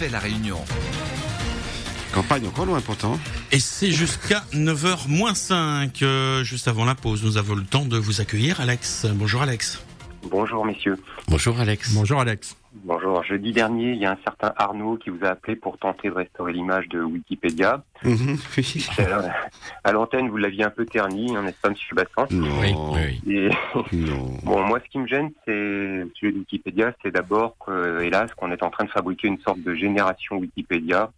fait la réunion. Campagne encore loin pourtant. Et c'est jusqu'à 9h moins 5. Juste avant la pause, nous avons le temps de vous accueillir, Alex. Bonjour Alex. Bonjour messieurs. Bonjour Alex. Bonjour Alex. Bonjour. Jeudi dernier, il y a un certain Arnaud qui vous a appelé pour tenter de restaurer l'image de Wikipédia. Oui. À l'antenne, vous l'aviez un peu terni, n'est-ce pas, monsieur Bassan? Non. Oui. Et Non. bon, moi, ce qui me gêne, c'est, au sujet de Wikipédia, c'est d'abord que, hélas, qu'on est en train de fabriquer une sorte de génération Wikipédia.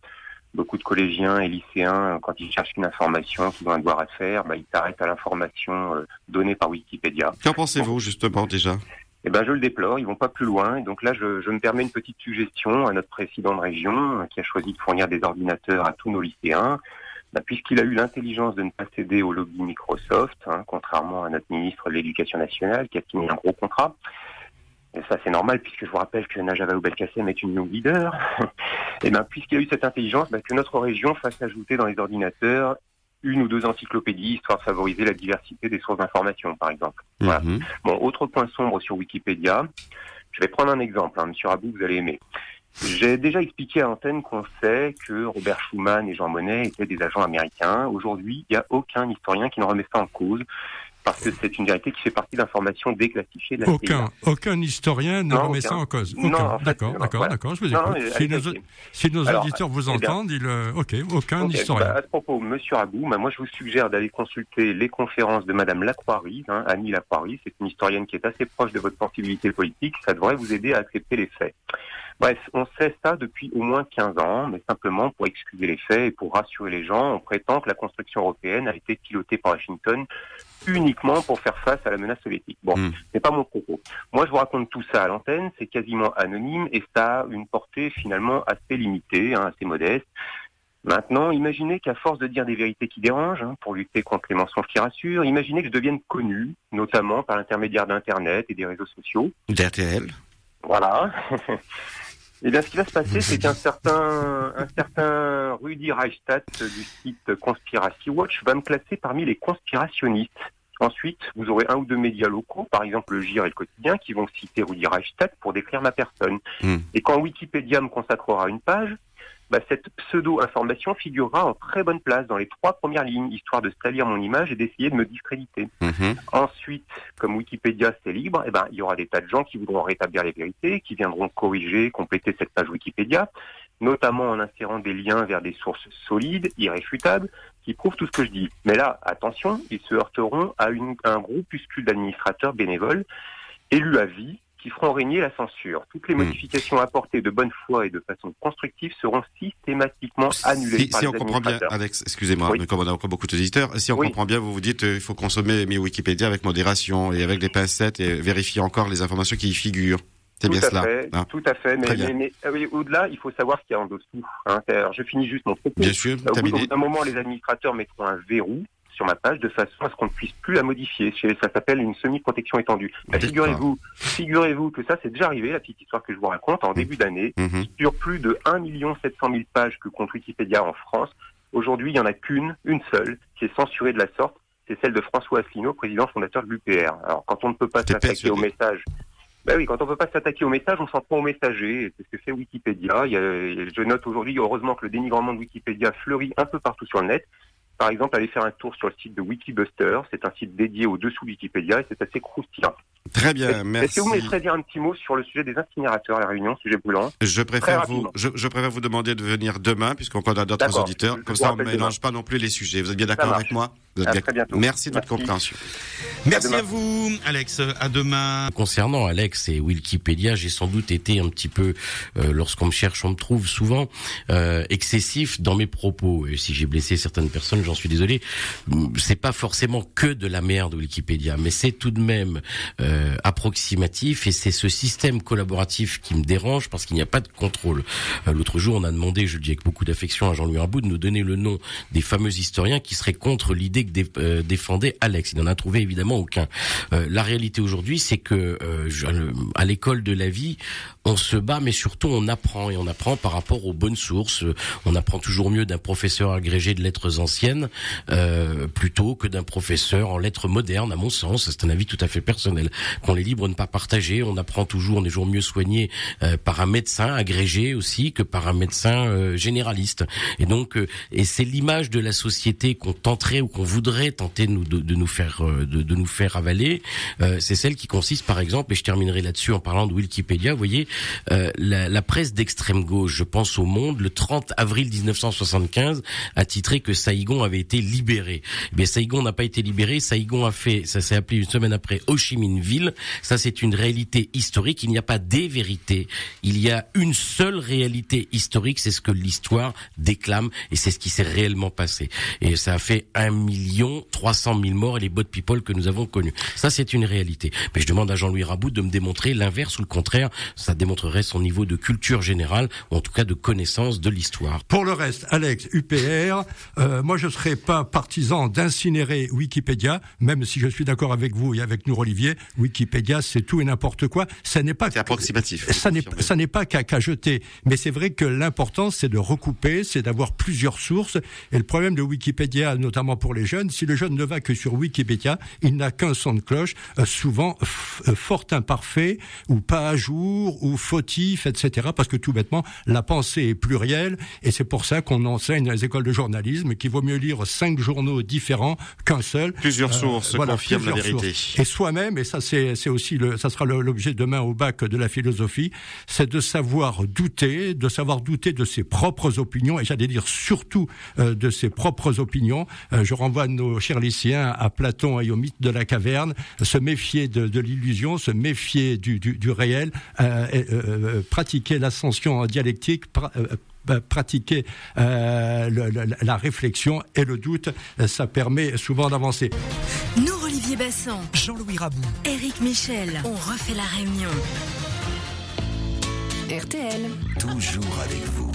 Beaucoup de collégiens et lycéens, quand ils cherchent une information qu'ils ont un devoir à faire, ils s'arrêtent à l'information donnée par Wikipédia. Qu'en pensez-vous justement déjà? Eh ben, je le déplore, ils vont pas plus loin. Et donc là, je me permets une petite suggestion à notre président de région, qui a choisi de fournir des ordinateurs à tous nos lycéens. Puisqu'il a eu l'intelligence de ne pas céder au lobby Microsoft, contrairement à notre ministre de l'Éducation nationale, qui a signé un gros contrat. Et ça, c'est normal, puisque je vous rappelle que Najat Vallaud-Belkacem est une young leader. Et puisqu'il a eu cette intelligence, que notre région fasse ajouter dans les ordinateurs une ou deux encyclopédies, histoire de favoriser la diversité des sources d'information, par exemple. Voilà. Bon, autre point sombre sur Wikipédia. Je vais prendre un exemple, Monsieur Rabou, vous allez aimer. J'ai déjà expliqué à l'antenne qu'on sait que Robert Schuman et Jean Monnet étaient des agents américains. Aujourd'hui, il n'y a aucun historien qui ne remet ça en cause, parce que c'est une vérité qui fait partie d'informations déclassifiées de la CIA. Aucun historien ne remet ça en cause. Non, en fait, D'accord, je vous écoute. Si nos auditeurs vous entendent, aucun historien. À ce propos, monsieur Rabou, moi je vous suggère d'aller consulter les conférences de madame Lacroix-Ries, Annie Lacroix-Ries, c'est une historienne qui est assez proche de votre sensibilité politique, ça devrait vous aider à accepter les faits. Bref, on sait ça depuis au moins 15 ans, mais simplement pour excuser les faits et pour rassurer les gens, on prétend que la construction européenne a été pilotée par Washington uniquement pour faire face à la menace soviétique. Bon, c'est pas mon propos. Moi, je vous raconte tout ça à l'antenne, c'est quasiment anonyme et ça a une portée finalement assez limitée, assez modeste. Maintenant, imaginez qu'à force de dire des vérités qui dérangent, pour lutter contre les mensonges qui rassurent, imaginez que je devienne connu, notamment par l'intermédiaire d'Internet et des réseaux sociaux. D'RTL. Voilà. Eh bien, ce qui va se passer, c'est qu'un certain Rudi Reichstadt du site Conspiracy Watch va me classer parmi les conspirationnistes. Ensuite, vous aurez un ou deux médias locaux, par exemple le GIR et le Quotidien, qui vont citer Rudi Reichstadt pour décrire ma personne. Et quand Wikipédia me consacrera une page, cette pseudo-information figurera en très bonne place dans les 3 premières lignes, histoire de salir mon image et d'essayer de me discréditer. Ensuite, comme Wikipédia c'est libre, il y aura des tas de gens qui voudront rétablir les vérités, qui viendront corriger, compléter cette page Wikipédia, notamment en insérant des liens vers des sources solides, irréfutables, qui prouvent tout ce que je dis. Mais là, attention, ils se heurteront à un groupuscule d'administrateurs bénévoles, élus à vie, qui feront régner la censure. Toutes les modifications apportées de bonne foi et de façon constructive seront systématiquement annulées par les administrateurs. Si on comprend bien, Alex, excusez-moi, mais comme on a encore beaucoup d'auditeurs, si on comprend bien, vous vous dites il faut consommer Wikipédia avec modération et avec des pincettes et vérifier encore les informations qui y figurent. C'est bien cela. Tout à fait. Mais au-delà, il faut savoir ce qu'il y a en dessous. Alors, je finis juste mon propos. Bien sûr, terminé. Au bout d'un moment, les administrateurs mettront un verrou sur ma page de façon à ce qu'on ne puisse plus la modifier. Ça s'appelle une semi-protection étendue. Figurez-vous que ça, c'est déjà arrivé, la petite histoire que je vous raconte, en début d'année, sur plus de 1 700 000 pages que compte Wikipédia en France. Aujourd'hui, il n'y en a une seule, qui est censurée de la sorte, c'est celle de François Asselineau, président fondateur de l'UPR. Alors, quand on ne peut pas s'attaquer au message... quand on peut pas s'attaquer au message, on s'en prend au messager. C'est ce que fait Wikipédia. Je note aujourd'hui, heureusement, que le dénigrement de Wikipédia fleurit un peu partout sur le net. Par exemple, allez faire un tour sur le site de Wikibuster. C'est un site dédié au dessous Wikipédia et c'est assez croustillant. Très bien, merci. Est-ce que vous me laisserez dire un petit mot sur le sujet des incinérateurs à La Réunion, sujet brûlant? Je préfère vous demander de venir demain, puisqu'on a d'autres auditeurs. Comme ça, on ne mélange pas non plus les sujets. Vous êtes bien d'accord avec moi? À très bientôt. Merci de votre compréhension. Merci à vous, Alex. À demain. Concernant Alex et Wikipédia, j'ai sans doute été un petit peu, lorsqu'on me cherche, on me trouve souvent excessif dans mes propos. Et si j'ai blessé certaines personnes, j'en suis désolé. C'est pas forcément que de la merde Wikipédia, mais c'est tout de même approximatif et c'est ce système collaboratif qui me dérange parce qu'il n'y a pas de contrôle. L'autre jour, on a demandé, je le dis avec beaucoup d'affection à Jean-Louis Rabou, de nous donner le nom des fameux historiens qui seraient contre l'idée idée que défendait Alex. Il n'en a trouvé évidemment aucun. La réalité aujourd'hui, c'est que à l'école de la vie, on se bat, mais surtout on apprend, et on apprend par rapport aux bonnes sources. On apprend toujours mieux d'un professeur agrégé de lettres anciennes plutôt que d'un professeur en lettres modernes, à mon sens. C'est un avis tout à fait personnel qu'on est libre de ne pas partager. On apprend toujours, on est toujours mieux soigné par un médecin agrégé aussi que par un médecin généraliste. Et donc, et c'est l'image de la société qu'on tenterait ou qu'on voudrait tenter de nous faire avaler. C'est celle qui consiste, par exemple, et je terminerai là-dessus en parlant de Wikipédia. Vous voyez, la presse d'extrême gauche, je pense au Monde, le 30 avril 1975, a titré que Saïgon avait été libéré. Eh bien, Saïgon n'a pas été libéré. Saïgon ça s'est appelé une semaine après Ho Chi Minh Ville. Ça, c'est une réalité historique. Il n'y a pas des vérités. Il y a une seule réalité historique. C'est ce que l'histoire déclame et c'est ce qui s'est réellement passé. Et ça a fait 1 300 000 morts et les bot people que nous avons connus. Ça, c'est une réalité. Mais je demande à Jean-Louis Raboud de me démontrer l'inverse ou le contraire. Ça démontrerait son niveau de culture générale, ou en tout cas de connaissance de l'histoire. Pour le reste, Alex, UPR, moi je serais pas partisan d'incinérer Wikipédia, même si je suis d'accord avec vous et avec nous, Olivier. Wikipédia, c'est tout et n'importe quoi. Ça n'est pas. C'est approximatif. Ça n'est pas qu'à jeter. Mais c'est vrai que l'important, c'est de recouper, c'est d'avoir plusieurs sources. Et le problème de Wikipédia, notamment pour les jeunes, si le jeune ne va que sur Wikipédia, il n'a qu'un son de cloche, souvent fort imparfait, ou pas à jour, ou fautif, etc. Parce que tout bêtement, la pensée est plurielle, et c'est pour ça qu'on enseigne dans les écoles de journalisme qu'il vaut mieux lire 5 journaux différents qu'un seul. Plusieurs sources confirment la vérité. Sources. Et soi-même, et ça c'est aussi ça sera l'objet demain au bac de la philosophie, c'est de savoir douter de ses propres opinions, et j'allais dire surtout de ses propres opinions. Je renvoie nos chers lycéens à Platon et au mythe de la caverne, se méfier de l'illusion, se méfier du réel, pratiquer l'ascension dialectique, pratiquer la réflexion et le doute, ça permet souvent d'avancer. Nous, Olivier Bassan, Jean-Louis Raboud, Éric Michel, on refait la réunion. RTL. Toujours avec vous.